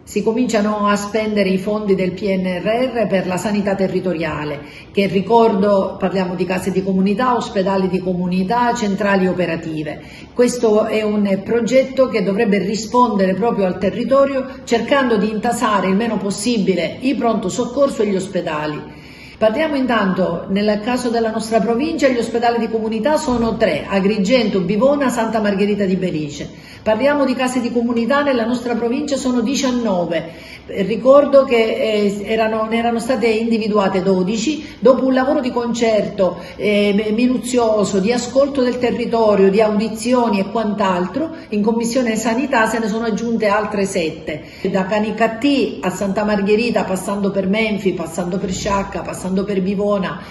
Si cominciano a spendere i fondi del PNRR per la sanità territoriale, che ricordo parliamo di case di comunità, ospedali di comunità, centrali operative. Questo è un progetto che dovrebbe rispondere proprio al territorio, cercando di intasare il meno possibile i pronto soccorso e gli ospedali. Parliamo intanto, nel caso della nostra provincia, gli ospedali di comunità sono 3, Agrigento, Bivona, Santa Margherita di Belice. Parliamo di case di comunità, nella nostra provincia sono 19, ricordo che ne erano state individuate 12, dopo un lavoro di concerto minuzioso, di ascolto del territorio, di audizioni e quant'altro, in Commissione Sanità se ne sono aggiunte altre 7, da Canicattì a Santa Margherita, passando per Menfi, passando per Sciacca, passando per Bivona,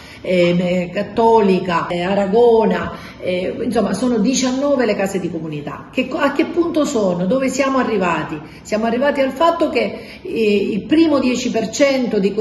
Cattolica, Aragona, insomma sono 19 le case di comunità. A che punto sono? Dove siamo arrivati? Siamo arrivati al fatto che il primo 10% di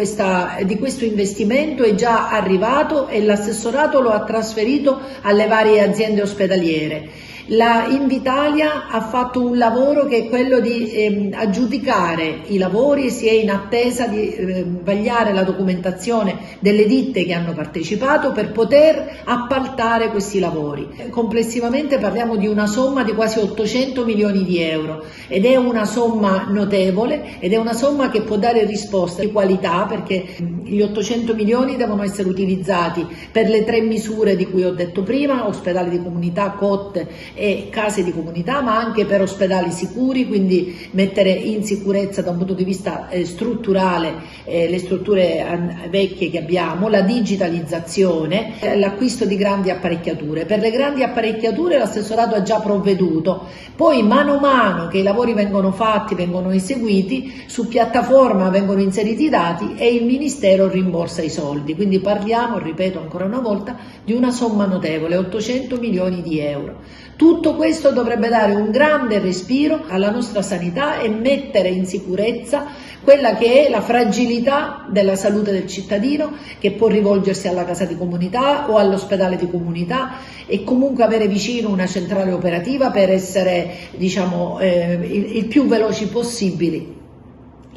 questo investimento è già arrivato e l'assessorato lo ha trasferito alle varie aziende ospedaliere. La Invitalia ha fatto un lavoro che è quello di aggiudicare i lavori, si è in attesa di vagliare la documentazione delle ditte che hanno partecipato per poter appaltare questi lavori. Complessivamente parliamo di una somma di quasi 800 milioni di euro ed è una somma notevole ed è una somma che può dare risposta di qualità, perché gli 800 milioni devono essere utilizzati per le 3 misure di cui ho detto prima, ospedali di comunità, COT e case di comunità, ma anche per ospedali sicuri, quindi mettere in sicurezza da un punto di vista strutturale le strutture vecchie che abbiamo, la digitalizzazione, l'acquisto di grandi apparecchiature. Per le grandi apparecchiature l'assessorato ha già provveduto, poi mano a mano che i lavori vengono fatti, vengono eseguiti, su piattaforma vengono inseriti i dati e il Ministero rimborsa i soldi, quindi parliamo, ripeto ancora una volta, di una somma notevole, 800 milioni di euro. Tutto questo dovrebbe dare un grande respiro alla nostra sanità e mettere in sicurezza quella che è la fragilità della salute del cittadino, che può rivolgersi alla casa di comunità o all'ospedale di comunità e comunque avere vicino una centrale operativa per essere, diciamo, il più veloci possibili.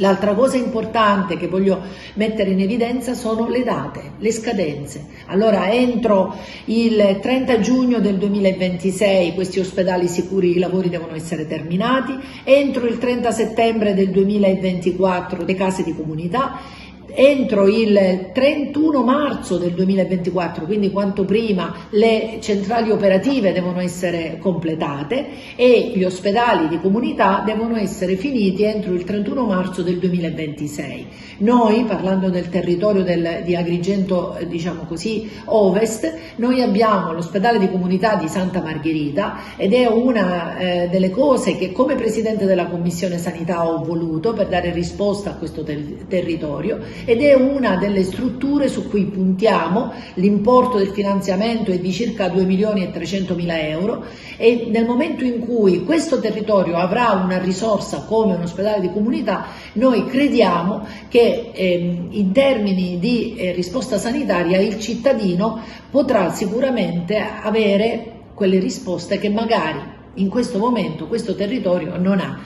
L'altra cosa importante che voglio mettere in evidenza sono le date, le scadenze. Allora, entro il 30 giugno del 2026 questi ospedali sicuri, i lavori devono essere terminati, entro il 30 settembre del 2024 le case di comunità, entro il 31 marzo del 2024, quindi quanto prima, le centrali operative devono essere completate e gli ospedali di comunità devono essere finiti entro il 31 marzo del 2026. Noi, parlando del territorio di Agrigento, diciamo così, Ovest, noi abbiamo l'ospedale di comunità di Santa Margherita ed è una delle cose che come Presidente della Commissione Sanità ho voluto per dare risposta a questo territorio, ed è una delle strutture su cui puntiamo. L'importo del finanziamento è di circa 2.300.000 euro e nel momento in cui questo territorio avrà una risorsa come un ospedale di comunità, noi crediamo che in termini di risposta sanitaria il cittadino potrà sicuramente avere quelle risposte che magari in questo momento questo territorio non ha.